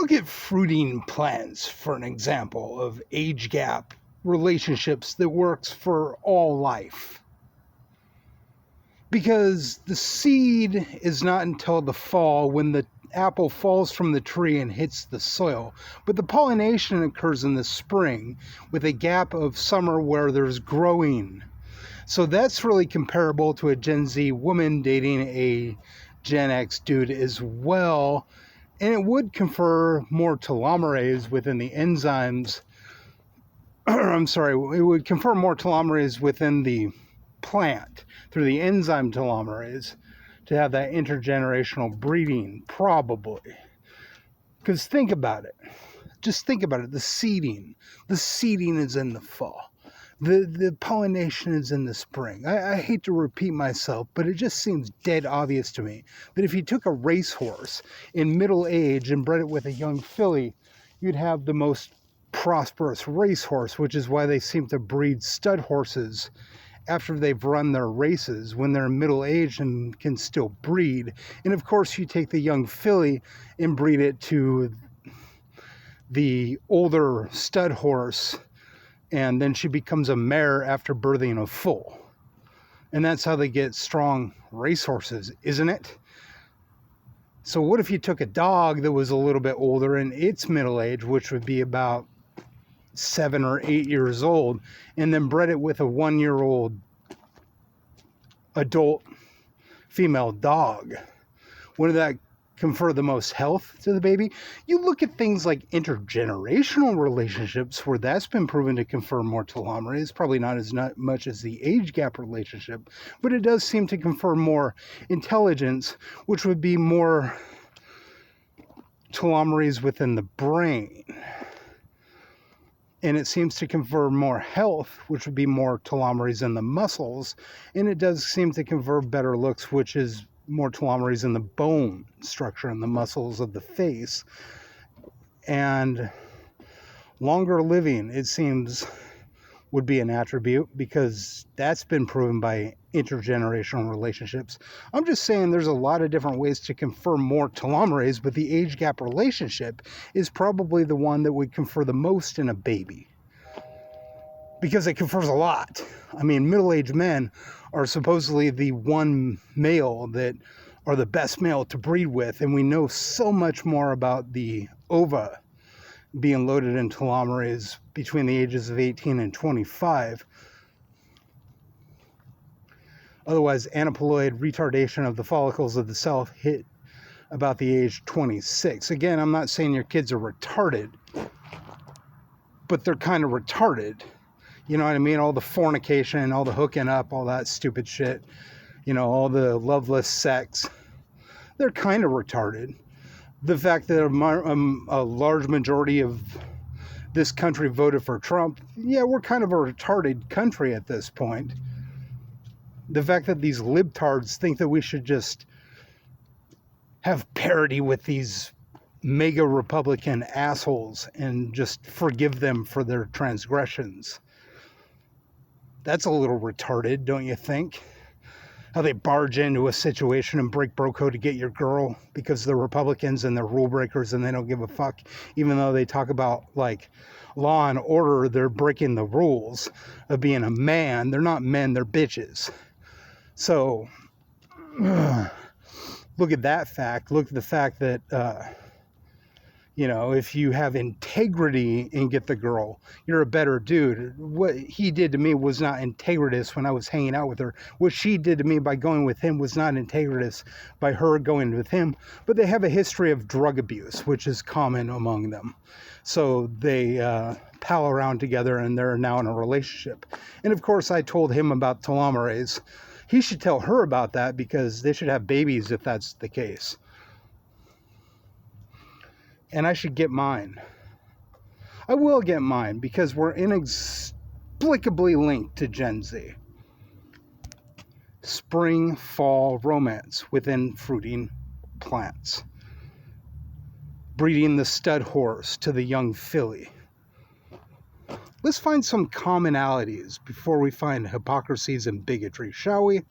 Look at fruiting plants for an example of age gap relationships that works for all life. Because the seed is not until the fall when the apple falls from the tree and hits the soil, but the pollination occurs in the spring with a gap of summer where there's growing. So that's really comparable to a Gen Z woman dating a Gen X dude as well. And it would confer more telomerase within the enzymes. It would confer more telomerase within the plant through the enzyme telomerase to have that intergenerational breeding, probably. Because think about it. Just think about it. The seeding is in the fall. The pollination is in the spring. I hate to repeat myself, but it just seems dead obvious to me that if you took a racehorse in middle age and bred it with a young filly, you'd have the most prosperous racehorse, which is why they seem to breed stud horses after they've run their races when they're middle aged and can still breed. And of course, you take the young filly and breed it to the older stud horse, and then she becomes a mare after birthing a foal. And that's how they get strong racehorses, isn't it? So what if you took a dog that was a little bit older in its middle age, which would be about 7 or 8 years old, and then bred it with a 1-year-old adult female dog? Wouldn't that confer the most health to the baby? You look at things like intergenerational relationships where that's been proven to confer more telomerase, probably not as much as the age gap relationship, but it does seem to confer more intelligence, which would be more telomerase within the brain. And it seems to confer more health, which would be more telomerase in the muscles. And it does seem to confer better looks, which is more telomerase in the bone structure and the muscles of the face. And longer living, it seems, would be an attribute because that's been proven by intergenerational relationships. I'm just saying there's a lot of different ways to confer more telomerase, but the age gap relationship is probably the one that would confer the most in a baby because it confers a lot. I mean, middle-aged men are supposedly the one male that are the best male to breed with, and we know so much more about the ova being loaded in telomerase between the ages of 18 and 25. Otherwise, aneuploid retardation of the follicles of the cell hit about the age 26. Again, I'm not saying your kids are retarded, but they're kind of retarded. You know what I mean? All the fornication, all the hooking up, all that stupid shit. You know, all the loveless sex. They're kind of retarded. The fact that a large majority of this country voted for Trump, yeah, we're kind of a retarded country at this point. The fact that these libtards think that we should just have parity with these mega Republican assholes and just forgive them for their transgressions. That's a little retarded, don't you think? How they barge into a situation and break bro code to get your girl because they're Republicans and they're rule breakers and they don't give a fuck. Even though they talk about like law and order, they're breaking the rules of being a man. They're not men, they're bitches. So look at that fact. Look at the fact that you know, if you have integrity and get the girl, you're a better dude. What he did to me was not integritous when I was hanging out with her. What she did to me by going with him was not integritous by her going with him. But they have a history of drug abuse, which is common among them. So they pal around together and they're now in a relationship. And of course, I told him about telomerase. He should tell her about that because they should have babies if that's the case. And I should get mine. I will get mine because we're inexplicably linked to Gen Z. Spring, fall romance within fruiting plants. Breeding the stud horse to the young filly. Let's find some commonalities before we find hypocrisies and bigotry, shall we?